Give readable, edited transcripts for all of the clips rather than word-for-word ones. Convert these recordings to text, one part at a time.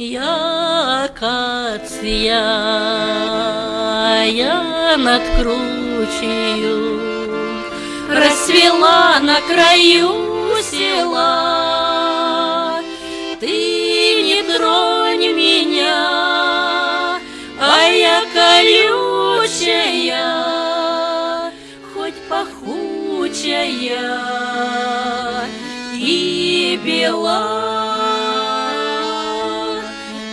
Я акация, я над кручею, расцвела на краю села. Ты не тронь меня, а я колючая, хоть пахучая и бела.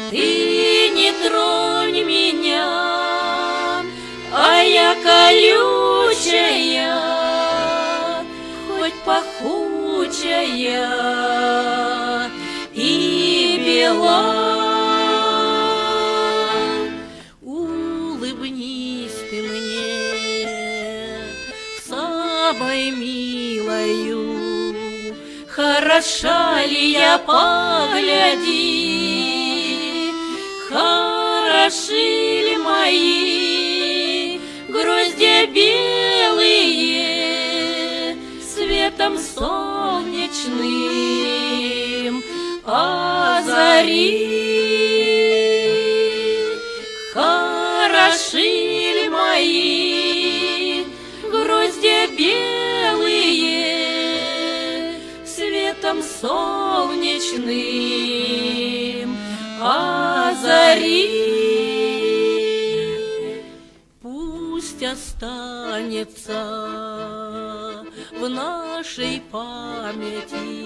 Ты не тронь меня, а я колючая, хоть пахучая и бела. Улыбнись ты мне, самой милою, хороша ли я, погляди. Хороши ли мои гроздья белые, светом солнечным озари? Хороши ли мои гроздья белые, светом солнечным озари? Пусть останется в нашей памяти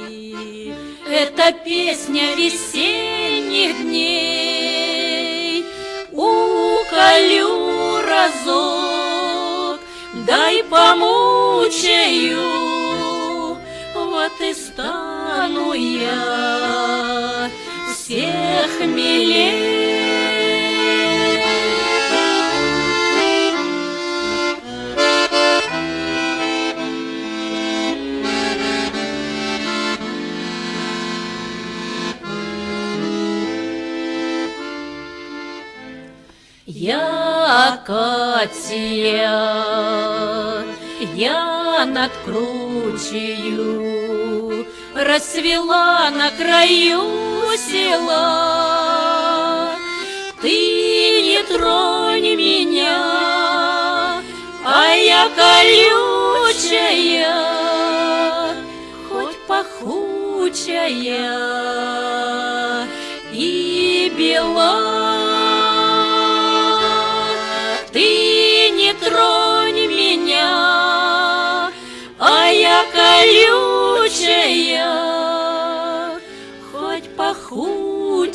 эта песня весенних дней. Уколю разок, дай помучаю, вот и стану я всех милей. Я акация, я над кручею, расцвела на краю села. Ты не тронь меня, а я колючая, хоть пахучая и бела. Ты не тронь меня, а я колючая, хоть пахучая